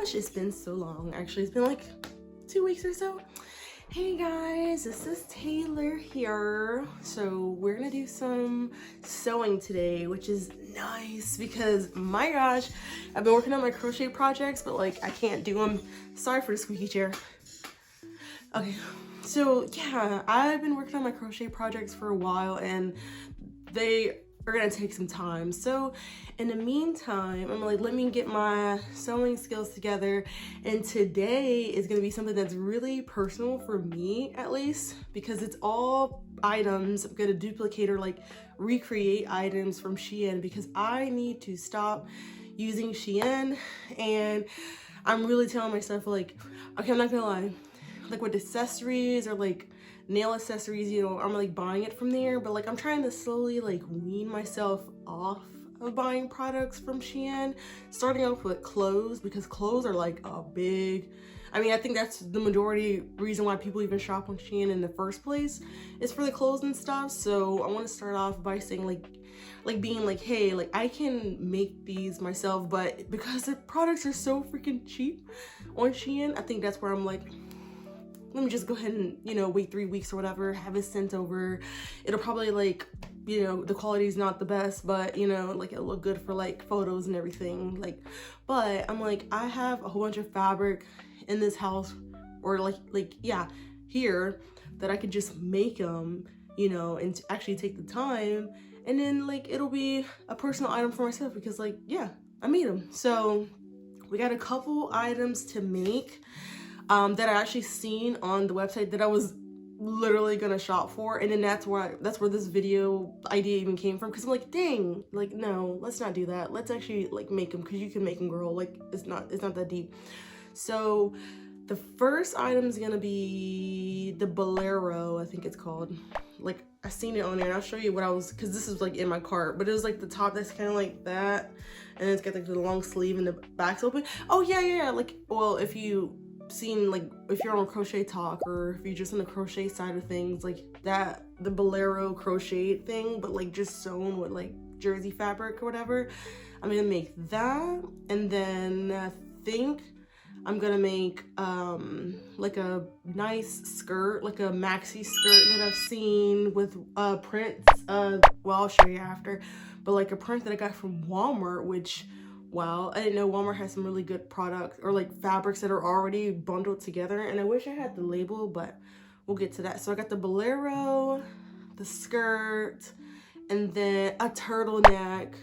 gosh, it's been so long. Actually, it's been like 2 weeks or so. Hey guys, this is Taylor here. So we're gonna do some sewing today, which is nice because my gosh, I've been working on my crochet projects, but like I can't do them. Sorry for the squeaky chair. Okay, so yeah, I've been working on my crochet projects for a while and they are gonna take some time. So in the meantime, I'm like, let me get my sewing skills together. And today is gonna be something that's really personal for me, at least, because it's all items. I'm gonna duplicate or like recreate items from Shein because I need to stop using Shein. And I'm really telling myself like, okay, I'm not gonna lie, like with accessories or like nail accessories, you know, I'm like buying it from there, but like I'm trying to slowly like wean myself off of buying products from Shein, starting off with clothes, because clothes are like a big, I mean, I think that's the majority reason why people even shop on Shein in the first place, is for the clothes and stuff. So I want to start off by saying like being like, hey, like I can make these myself, but because the products are so freaking cheap on Shein, I think that's where I'm like, let me just go ahead and, you know, wait 3 weeks or whatever, have it sent over. It'll probably like, you know, the quality is not the best, but you know, like it'll look good for like photos and everything. Like, but I'm like, I have a whole bunch of fabric in this house, or like yeah, here, that I could just make them, you know, and actually take the time, and then like it'll be a personal item for myself because like, yeah, I made them. So we got a couple items to make that I actually seen on the website that I was literally gonna shop for, and then that's where this video idea even came from, because I'm like, dang, like no, let's not do that. Let's actually like make them, because you can make them, girl. Like it's not that deep. So the first item is gonna be the Bolero, I think it's called. Like I seen it on there, and I'll show you what I was, because this is like in my cart, but it was like the top that's kind of like that, and it's got like the long sleeve and the back's open. Oh yeah, like, well, if you seen, like, if you're on Crochet Talk, or if you're just on the crochet side of things, like that, the Bolero crochet thing, but like just sewn with like jersey fabric or whatever, I'm gonna make that. And then I think I'm gonna make like a nice skirt, like a maxi skirt that I've seen with prints, well, I'll show you after, but like a print that I got from Walmart, which, wow, I didn't know Walmart has some really good products, or like fabrics that are already bundled together, and I wish I had the label, but we'll get to that. So I got the Bolero, the skirt, and then a turtleneck,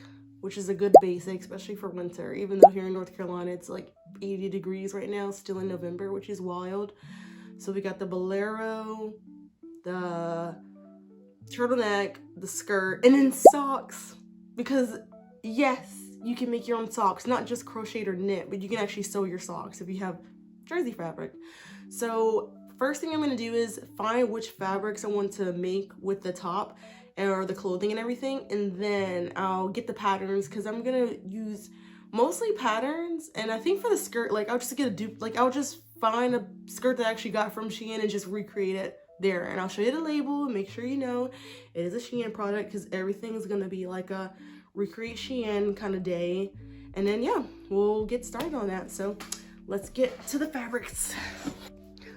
which is a good basic, especially for winter, even though here in North Carolina it's like 80 degrees right now, still in November, which is wild. So we got the Bolero, the turtleneck, the skirt, and then socks, because yes, you can make your own socks, not just crocheted or knit, but you can actually sew your socks if you have jersey fabric. So first thing I'm gonna do is find which fabrics I want to make with the top or the clothing and everything, and then I'll get the patterns, because I'm gonna use mostly patterns. And I think for the skirt, like I'll just get a dupe, like I'll just find a skirt that I actually got from Shein and just recreate it there. And I'll show you the label, make sure you know it is a Shein product, because everything is gonna be like a recreate Shein kind of day. And then yeah, we'll get started on that. So let's get to the fabrics.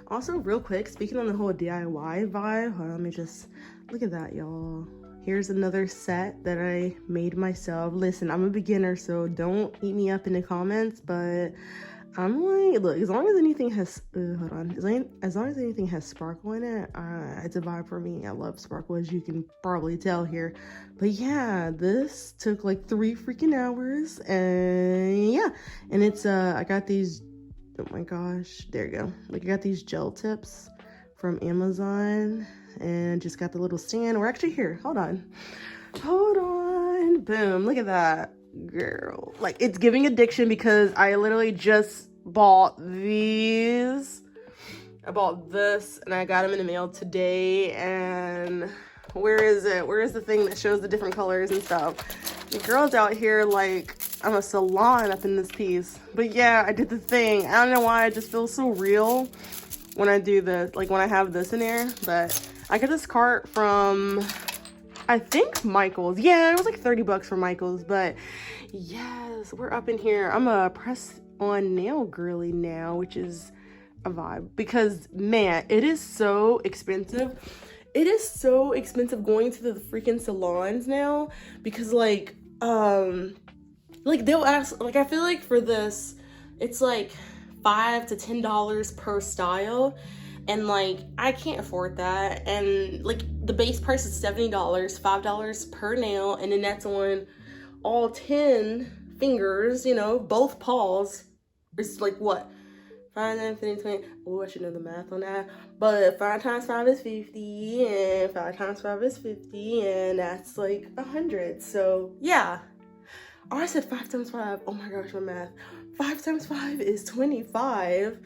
Also, real quick, speaking on the whole DIY vibe, hold on, let me just look at that, y'all. Here's another set that I made myself. Listen, I'm a beginner, so don't eat me up in the comments, but I'm like, look, as long as anything has hold on, as long as anything has sparkle in it, it's a vibe for me. I love sparkle, as you can probably tell here. But yeah, this took like 3 freaking hours, and yeah, and it's I got these, oh my gosh, there you go, like I got these gel tips from Amazon, and just got the little stand. Or actually, here, hold on, boom, look at that, girl. Like, it's giving addiction, because I literally just bought these. I bought this and I got them in the mail today. And where is it? Where is the thing that shows the different colors and stuff? The girl's out here like I'm a salon up in this piece. But yeah, I did the thing. I don't know why, I just feel so real when I do this, like when I have this in there. But I got this cart from, I think, Michael's. Yeah, it was like 30 bucks for Michael's. But yes, we're up in here. I'm a press on nail girly now, which is a vibe, because man, it is so expensive. It is so expensive going to the freaking salons now, because like they'll ask, like I feel like for this it's like $5 to $10 per style, and like I can't afford that. And like the base price is $70, $5 per nail, and then that's on all 10 fingers, you know, both paws. It's like what, 5, 9, 15, 20. Oh, I should know the math on that. But 5 times 5 is 50, and 5 times 5 is 50, and that's like 100. So yeah. Oh, I said 5 times 5. Oh my gosh, my math. 5 times 5 is 25,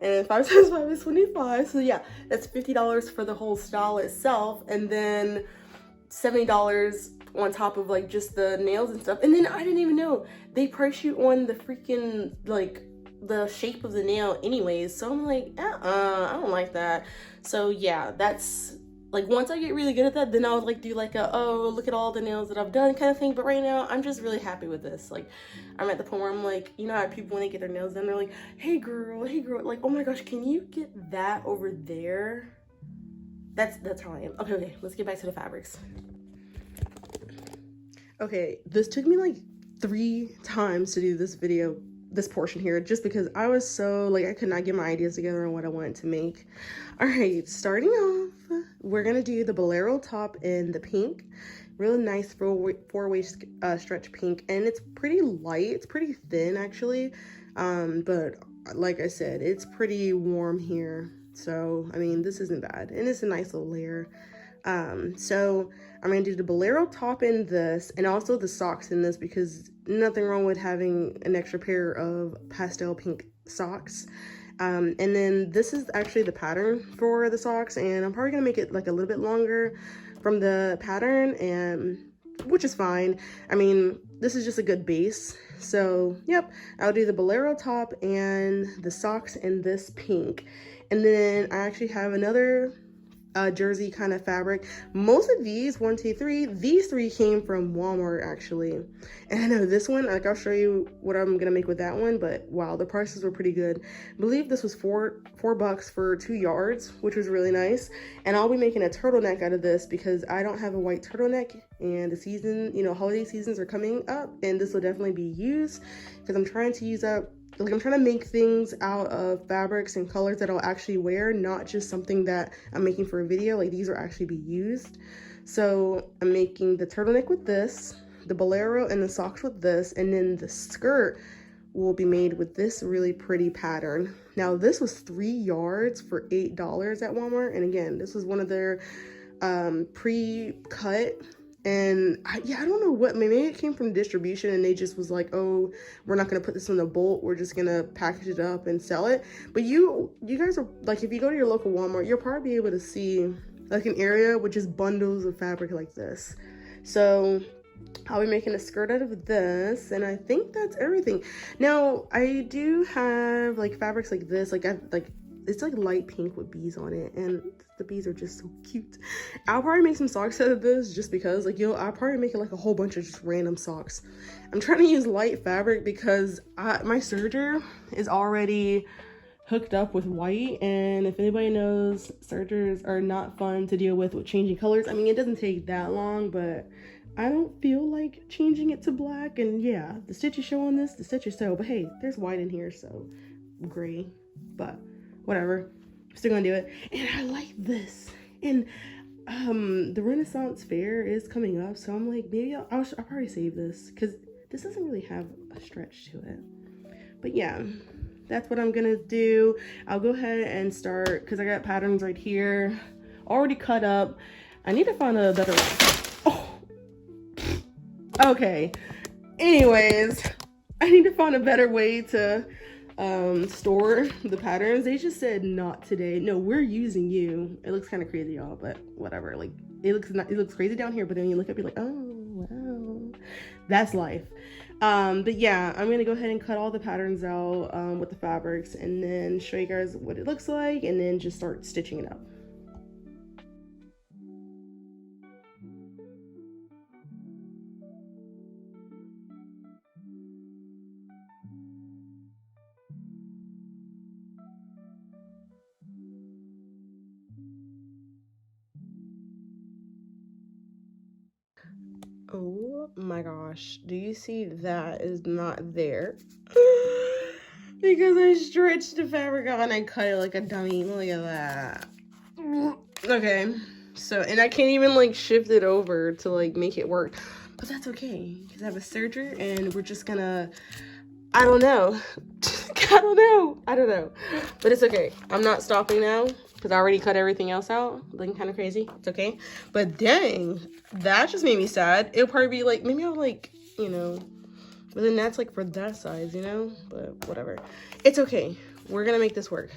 and 5 times 5 is 25. So yeah, that's $50 for the whole style itself, and then $70 on top of like just the nails and stuff. And then I didn't even know they price you on the freaking like the shape of the nail anyways. So I'm like, I don't like that. So yeah, that's like, once I get really good at that, then I'll like do like a, oh, look at all the nails that I've done kind of thing. But right now I'm just really happy with this. Like, I'm at the point where I'm like, you know how people, when they get their nails done, they're like, hey girl, like, oh my gosh, can you get that over there? That's how I am. Okay, let's get back to the fabrics. Okay, this took me like 3 times to do this video, this portion here, just because I was so like, I could not get my ideas together on what I wanted to make. All right, starting off, we're gonna do the Bolero top in the pink. Really nice four-way stretch pink, and it's pretty light. It's pretty thin actually, but like I said, it's pretty warm here. So I mean, this isn't bad, and it's a nice little layer. So I'm gonna do the Bolero top in this, and also the socks in this, because nothing wrong with having an extra pair of pastel pink socks. And then this is actually the pattern for the socks, and I'm probably gonna make it like a little bit longer from the pattern, and which is fine. I mean, this is just a good base. So yep, I'll do the Bolero top and the socks in this pink. And then I actually have another jersey kind of fabric. Most of these, 1, 2, 3, these 3 came from Walmart actually. And I know this one, like I'll show you what I'm gonna make with that one, but wow, the prices were pretty good. I believe this was $4 for 2 yards, which was really nice. And I'll be making a turtleneck out of this because I don't have a white turtleneck, and the season, you know, holiday seasons are coming up, and this will definitely be used because I'm trying to use up, like, I'm trying to make things out of fabrics and colors that I'll actually wear, not just something that I'm making for a video. Like, these will actually be used. So I'm making the turtleneck with this, the Bolero and the socks with this, and then the skirt will be made with this really pretty pattern. Now, this was 3 yards for $8 at Walmart. And again, this was one of their pre-cut. And I don't know what, maybe it came from distribution and they just was like, oh, we're not gonna put this in a bolt, we're just gonna package it up and sell it. But you guys are like, if you go to your local Walmart, you'll probably be able to see like an area with just bundles of fabric like this. So I'll be making a skirt out of this, and I think that's everything. Now I do have like fabrics like this, it's like light pink with bees on it, and the bees are just so cute. I'll probably make some socks out of this just because, like, I'll probably make it like a whole bunch of just random socks. I'm trying to use light fabric because my serger is already hooked up with white, and if anybody knows, sergers are not fun to deal with changing colors. I mean, it doesn't take that long, but I don't feel like changing it to black. And yeah, the stitches show on this, the stitches show, but hey, there's white in here, so gray, but whatever, I'm still gonna do it. And I like this, and the Renaissance fair is coming up, so I'm like, maybe I'll probably save this because this doesn't really have a stretch to it. But yeah, that's what I'm gonna do. I'll go ahead and start, because I got patterns right here already cut up. I need to find a better one. Oh, okay, anyways, I need to find a better way to store the patterns. They just said not today. No, we're using you. It looks kind of crazy, y'all, but whatever. Like, it looks crazy down here, but then you look up, you're like, oh wow, that's life. But yeah, I'm gonna go ahead and cut all the patterns out with the fabrics, and then show you guys what it looks like, and then just start stitching it up. my gosh, do you see that is not there? Because I stretched the fabric out and I cut it like a dummy. Look at that. Okay, so, and I can't even like shift it over to like make it work, but that's okay because I have a serger and we're just gonna, I don't know. I don't know, but it's okay. I'm not stopping now because I already cut everything else out. Looking kind of crazy. It's okay, but dang, that just made me sad. It'll probably be like, maybe I'll like, you know, but then that's like for that size, you know, but whatever. It's okay. We're gonna make this work.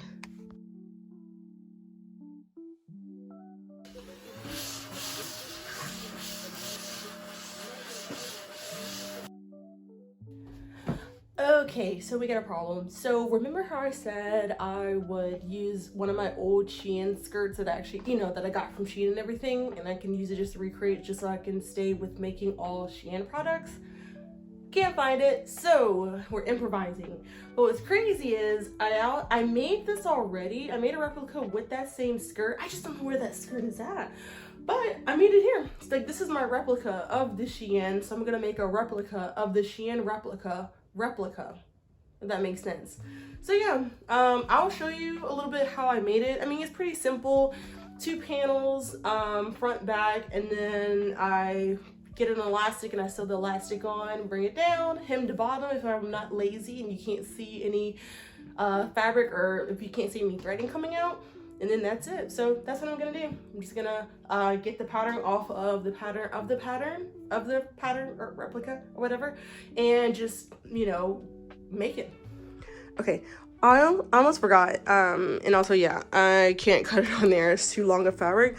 Okay, so we got a problem. So remember how I said I would use one of my old Shein skirts that I actually, you know, that I got from Shein and everything, and I can use it just to recreate just so I can stay with making all Shein products? Can't find it, so we're improvising. But what's crazy is I made this already. I made a replica with that same skirt. I just don't know where that skirt is at. But I made it here. It's like, this is my replica of the Shein, so I'm gonna make a replica of the Shein replica, if that makes sense. So yeah, I'll show you a little bit how I made it. I mean, it's pretty simple. 2 panels, front, back, and then I get an elastic and I sew the elastic on, bring it down, hem to bottom if I'm not lazy and you can't see any fabric, or if you can't see any threading coming out. And then that's it. So that's what I'm gonna do. I'm just gonna get the pattern off of the pattern or replica or whatever, and just, you know, make it. Okay, I almost forgot. And also, yeah, I can't cut it on there. It's too long of fabric.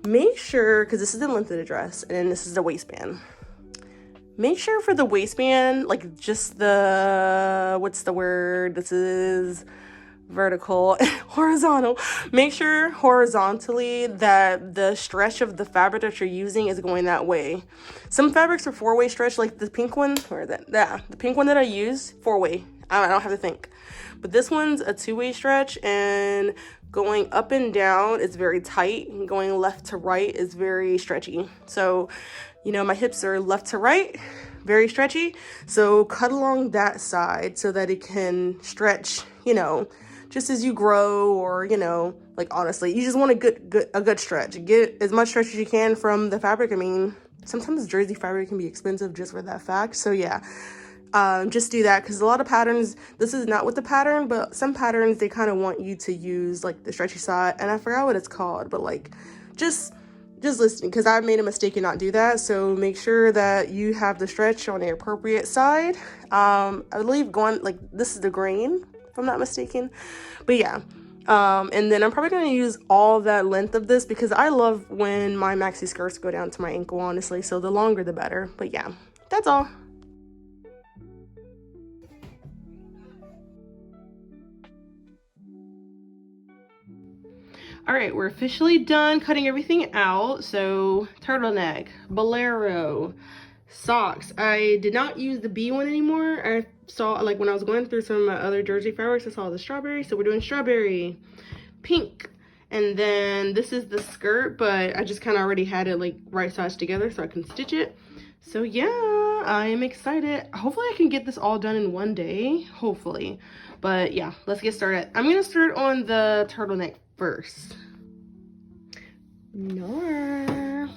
Make sure, because this is the length of the dress and this is the waistband. Make sure for the waistband, like just the, what's the word? This is vertical, horizontal. Make sure horizontally that the stretch of the fabric that you're using is going that way. Some fabrics are 4-way stretch, like the pink one, or the pink one that I use, 4-way. I don't have to think. But this one's a 2-way stretch, and going up and down is very tight. Going left to right is very stretchy. So, you know, my hips are left to right, very stretchy. So cut along that side so that it can stretch, you know, just as you grow, or, you know, like, honestly, you just want a good stretch. Get as much stretch as you can from the fabric. I mean, sometimes jersey fabric can be expensive just for that fact. So yeah, just do that, because a lot of patterns, this is not with the pattern, but some patterns, they kind of want you to use like the stretchy side, and I forgot what it's called, but like, just listening, because I made a mistake and not do that. So make sure that you have the stretch on the appropriate side. I believe going like, this is the grain, if I'm not mistaken, but yeah. And then I'm probably going to use all that length of this, because I love when my maxi skirts go down to my ankle, honestly, so the longer the better. But yeah, that's all. All right, we're officially done cutting everything out. So turtleneck, Bolero, socks. I did not use the B one anymore. I saw, like, when I was going through some of my other jersey fabrics, I saw the strawberry. So we're doing strawberry, pink. And then this is the skirt, but I just kind of already had it like right size together so I can stitch it. So yeah, I am excited. Hopefully I can get this all done in one day, hopefully. But yeah, let's get started. I'm gonna start on the turtleneck first. No.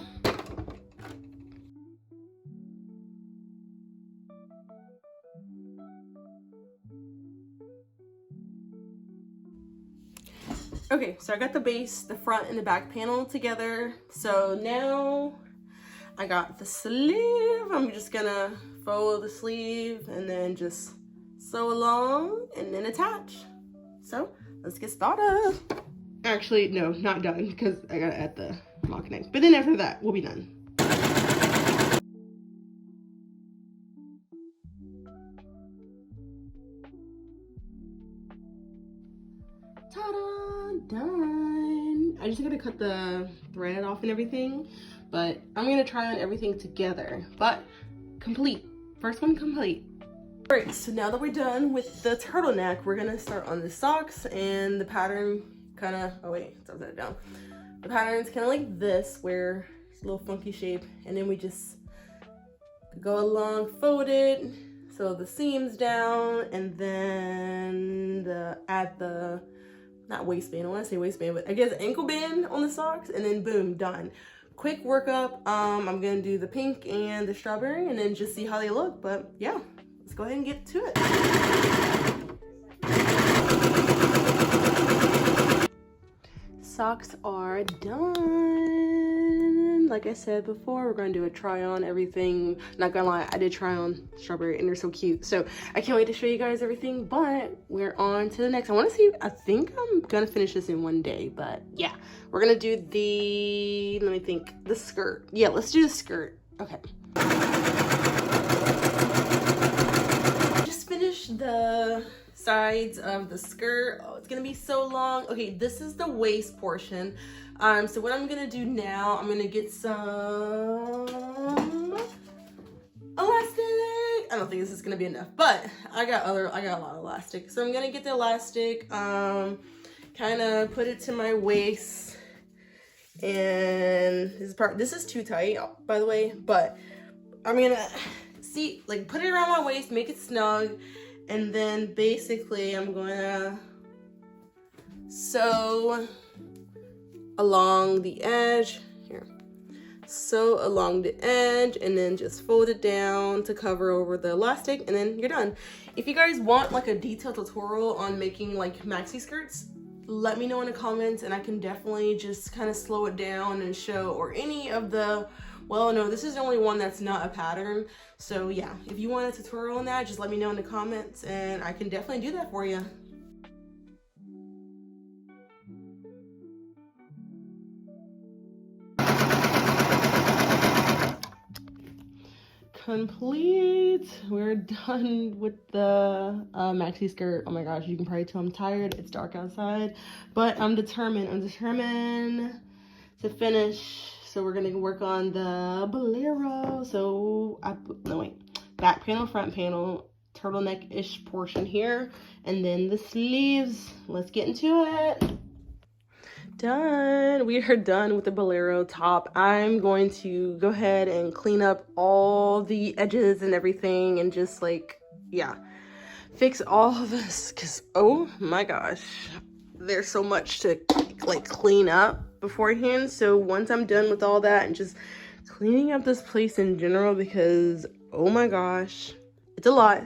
Okay, so I got the base, the front and the back panel together. So now I got the sleeve. I'm just gonna follow the sleeve and then just sew along and then attach. So let's get started. Actually, no, not done, because I gotta add the lock neck. But then after that, we'll be done. Ta-da! Done! I just gotta cut the thread off and everything, but I'm gonna try on everything together. But complete. First one complete. Alright, so now that we're done with the turtleneck, we're gonna start on the socks, and the pattern kind of, oh wait, it's upside down. The pattern's kind of like this, where it's a little funky shape, and then we just go along folded so the seam's down, and then add the, not waistband, I want to say waistband, but I guess ankle band on the socks, and then boom, done. Quick workup. I'm gonna do the pink and the strawberry and then just see how they look. But yeah, let's go ahead and get to it. Socks are done. Like I said before, we're gonna do a try on everything. Not gonna lie, I did try on strawberry and they're so cute. So I can't wait to show you guys everything, but we're on to the next. I think I'm gonna finish this in one day, but yeah. We're gonna do the, let me think, the skirt. Yeah, let's do the skirt. Okay. Just finished the sides of the skirt. Oh, it's gonna be so long. Okay, this is the waist portion. So what I'm gonna do now, I'm gonna get some elastic. I don't think this is gonna be enough, but I got a lot of elastic. So I'm gonna get the elastic, kind of put it to my waist. And this is too tight, by the way, but I'm gonna see, like, put it around my waist, make it snug, and then basically I'm gonna sew along the edge here, sew along the edge, and then just fold it down to cover over the elastic, and then you're done. If you guys want like a detailed tutorial on making like maxi skirts, let me know in the comments, and I can definitely just kind of slow it down and show, or any of the, well, no, this is the only one that's not a pattern. So yeah, if you want a tutorial on that, just let me know in the comments and I can definitely do that for you. Complete. We're done with the maxi skirt. Oh my gosh, you can probably tell I'm tired. It's dark outside, but I'm determined to finish. So we're gonna work on the Bolero. So back panel, front panel, turtleneck-ish portion here, and then the sleeves. Let's get into it. Done. We are done with the Bolero top. I'm going to go ahead and clean up all the edges and everything, and just like, yeah, fix all of this, because oh my gosh, there's so much to like clean up beforehand. So once I'm done with all that and just cleaning up this place in general, because oh my gosh, it's a lot,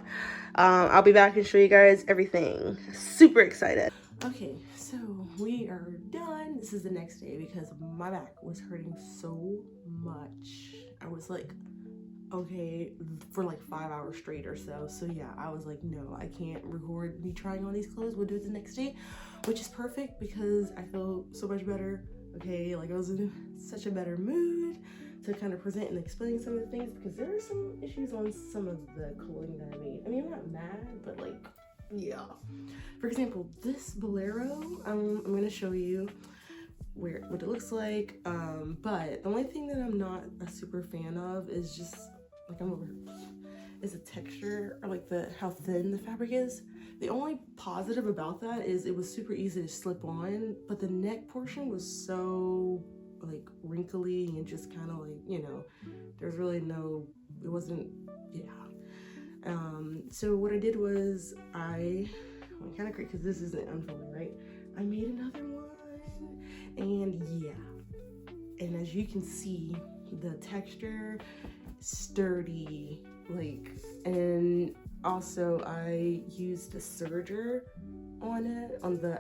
I'll be back and show you guys everything. Super excited. Okay, so we are done. This is the next day because my back was hurting so much. I was like, okay, for like 5 hours straight or so. So yeah, I was like, no, I can't record me trying on these clothes. We'll do it the next day, which is perfect because I feel so much better. Okay, like I was in such a better mood to kind of present and explain some of the things, because there are some issues on some of the clothing that I made. I mean, I'm not mad, but like, yeah. For example, this Bolero, I'm gonna show you what it looks like. But the only thing that I'm not a super fan of is just like is the texture, or like how thin the fabric is. The only positive about that is it was super easy to slip on, but the neck portion was so like wrinkly and just kind of like, you know, there's really no, it wasn't, yeah. So what I did was I'm kind of great because this isn't unfolding, right? I made another one, and yeah, and as you can see, the texture, sturdy, like, and also I used the serger on it, on the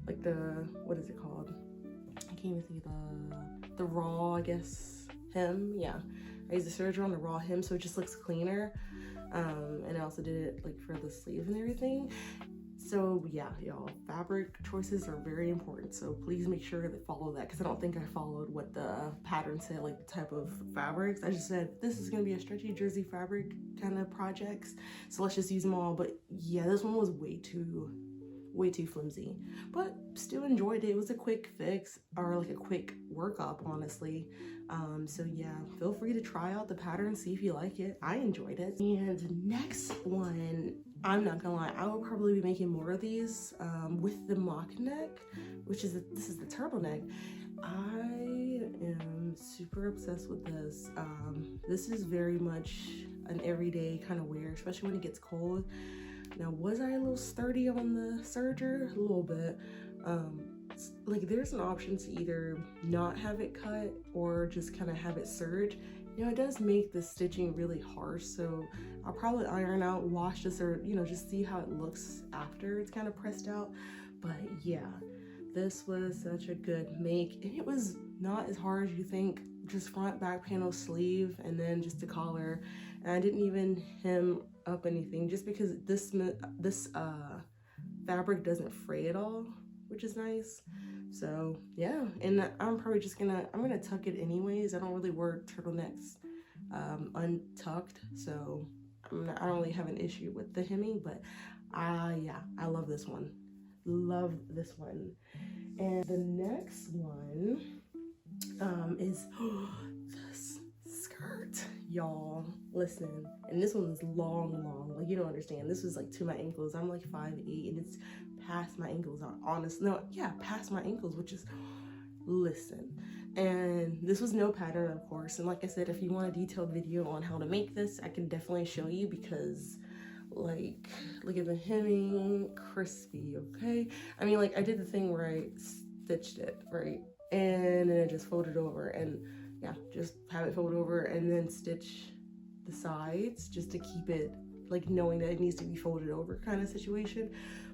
like the, what is it called? I can't even think of the raw, I guess, hem. Yeah, I used the serger on the raw hem, so it just looks cleaner. And I also did it like for the sleeves and everything. So yeah, y'all, fabric choices are very important, so please make sure to follow that, because I don't think I followed what the pattern said, like the type of fabrics. I just said this is gonna be a stretchy jersey fabric kind of projects, so let's just use them all. But yeah, this one was way too flimsy, but still enjoyed it. It was a quick fix, or like a quick workup, honestly. So yeah, feel free to try out the pattern, see if you like it. I enjoyed it. And next one I'm not gonna lie, I will probably be making more of these with the mock neck, which is this is the turtleneck. I am super obsessed with this. This is very much an everyday kind of wear, especially when it gets cold. Now, was I a little sturdy on the serger? A little bit. Like there's an option to either not have it cut or just kind of have it serge. You know, it does make the stitching really harsh, so I'll probably iron out, wash this, or, you know, just see how it looks after it's kind of pressed out. But yeah, this was such a good make, and it was not as hard as you think. Just front, back panel, sleeve, and then just the collar. And I didn't even hem up anything, just because this fabric doesn't fray at all, which is nice. So yeah, and I'm probably just I'm gonna tuck it anyways. I don't really wear turtlenecks untucked, so I don't really have an issue with the hemming. But yeah, I love this one. Love this one. And the next one is this skirt, y'all. Listen, and this one is long, like you don't understand. This was like to my ankles. I'm like 5'8", and it's past my ankles. Past my ankles, which is, listen. And this was no pattern, of course. And like I said, if you want a detailed video on how to make this, I can definitely show you, because like, look at the hemming, crispy, okay? I mean, like I did the thing where I stitched it, right? And then I just folded over, and yeah, just have it fold over and then stitch the sides just to keep it, like, knowing that it needs to be folded over kind of situation.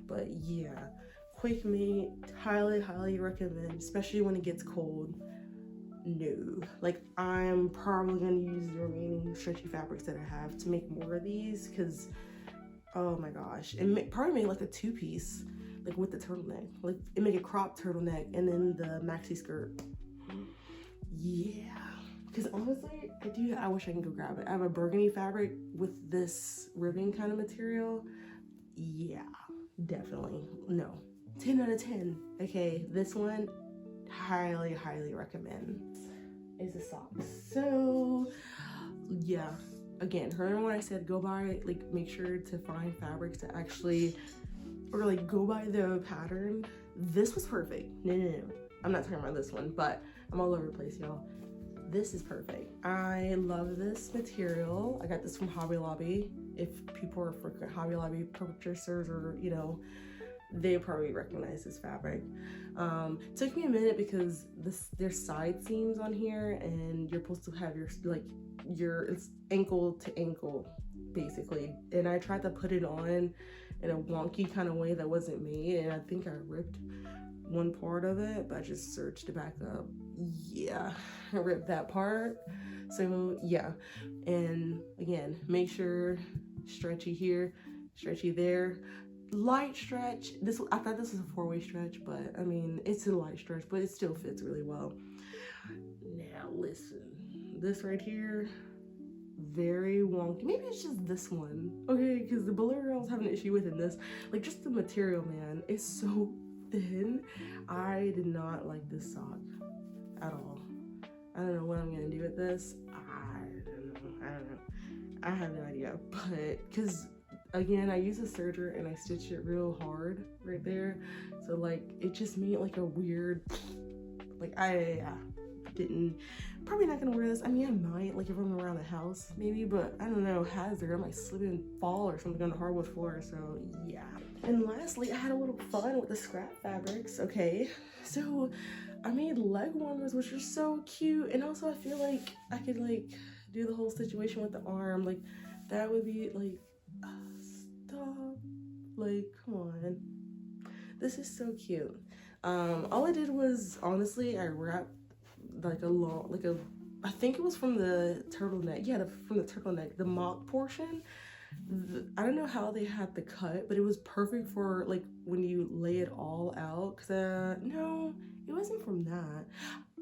But yeah, quick made, highly recommend, especially when it gets cold. No, like I'm probably gonna use the remaining stretchy fabrics that I have to make more of these, because oh my gosh, and probably make like a two-piece, like with the turtleneck, like it make a crop turtleneck and then the maxi skirt. Yeah, because honestly, I wish I can go grab it. I have a burgundy fabric with this ribbon kind of material. Yeah, definitely. No, 10 out of 10. Okay, this one, highly recommend. Is the socks. So yeah, again, remember when I said go buy, like, make sure to find fabrics to actually, or like go by the pattern. This was perfect. No, I'm not talking about this one, but I'm all over the place, y'all. This is perfect. I love this material. I got this from Hobby Lobby. If people are frequent Hobby Lobby purchasers, or you know, they probably recognize this fabric. Took me a minute because there's side seams on here, and you're supposed to have it's ankle to ankle basically, and I tried to put it on in a wonky kind of way that wasn't made, and I think I ripped one part of it, but I just serged it back up. Yeah, I ripped that part. So yeah, and again, make sure stretchy here, stretchy there, light stretch. I thought this was a 4-way stretch, but I mean, it's a light stretch, but it still fits really well. Now listen, this right here, very wonky. Maybe it's just this one, okay? Because the Bolero I was having an issue with in this, like, just the material, man, it's so thin. I did not like this sock at all. I don't know what I'm gonna do with this. I don't know. I have no idea, but because again, I use a serger and I stitched it real hard right there, so like it just made like a weird, like I probably not gonna wear this. I mean, I might, like if I'm around the house maybe, but I don't know, hazard, I might slip and fall or something on the hardwood floor. So yeah. And lastly, I had a little fun with the scrap fabrics. Okay, so I made leg warmers, which are so cute, and also I feel like I could like do the whole situation with the arm, like that would be like, stop, like come on, this is so cute. All I did was, honestly, I wrapped like I think it was from the turtleneck. Yeah, from the turtleneck, the mock portion. I don't know how they had the cut, but it was perfect for like when you lay it all out. Cause no, it wasn't from that.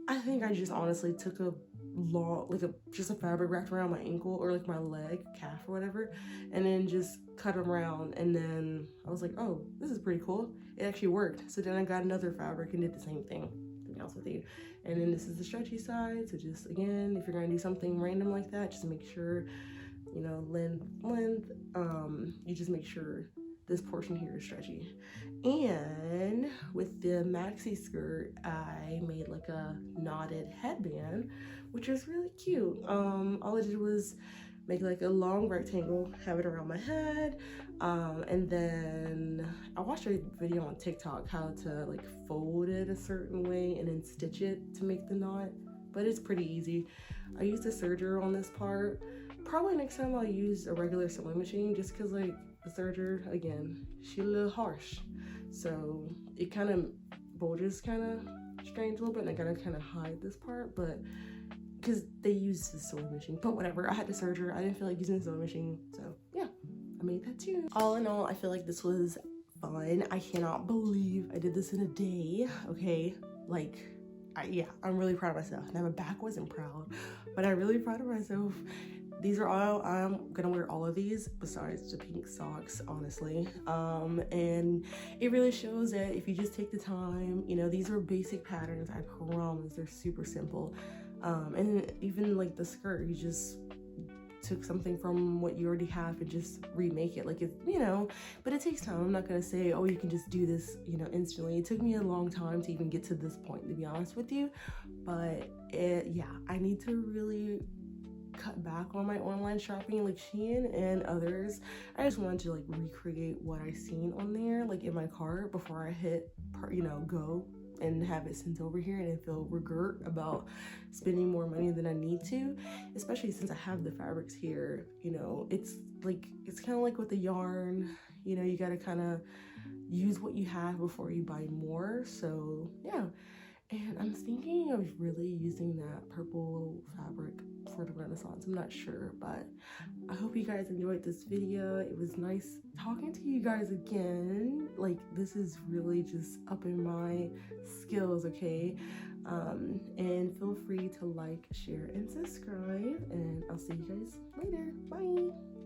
I think I just honestly took a long, like just a fabric wrapped around my ankle or like my leg, calf or whatever, and then just cut them around. And then I was like, oh, this is pretty cool. It actually worked. So then I got another fabric and did the same thing, to be honest with you. And then this is the stretchy side. So just, again, if you're gonna do something random like that, just make sure, you know, length, You just make sure this portion here is stretchy. And with the maxi skirt, I made like a knotted headband, which is really cute. All I did was make like a long rectangle, have it around my head, and then I watched a video on TikTok how to like fold it a certain way and then stitch it to make the knot, but it's pretty easy. I used a serger on this part. Probably next time I'll use a regular sewing machine, just because like the serger, again, she's a little harsh, so it kind of bulges kind of strange a little bit, and I gotta kind of hide this part, but because they use the sewing machine. But whatever, I had the serger, I didn't feel like using the sewing machine, so yeah, I made that too. All in all, I feel like this was fun. I cannot believe I did this in a day. Okay, like yeah, I'm really proud of myself. Now my back wasn't proud, but I'm really proud of myself. These are all, I'm gonna wear all of these besides the pink socks, honestly. And it really shows that if you just take the time, you know, these are basic patterns, I promise, they're super simple. And even like the skirt, you just took something from what you already have and just remake it, like, it's, you know, but it takes time. I'm not gonna say, oh, you can just do this, you know, instantly. It took me a long time to even get to this point, to be honest with you. But yeah, I need to really cut back on my online shopping, like Shein and others. I just wanted to like recreate what I seen on there, like in my cart, before I hit, you know, go and have it sent over here, and I feel regret about spending more money than I need to, especially since I have the fabrics here. You know, it's like, it's kind of like with the yarn, you know, you got to kind of use what you have before you buy more. So yeah, and I'm thinking of really using that purple fabric for the Renaissance. I'm not sure, but I hope you guys enjoyed this video. It was nice talking to you guys again. Like, this is really just upping my skills, okay? And feel free to like, share, and subscribe, and I'll see you guys later. Bye.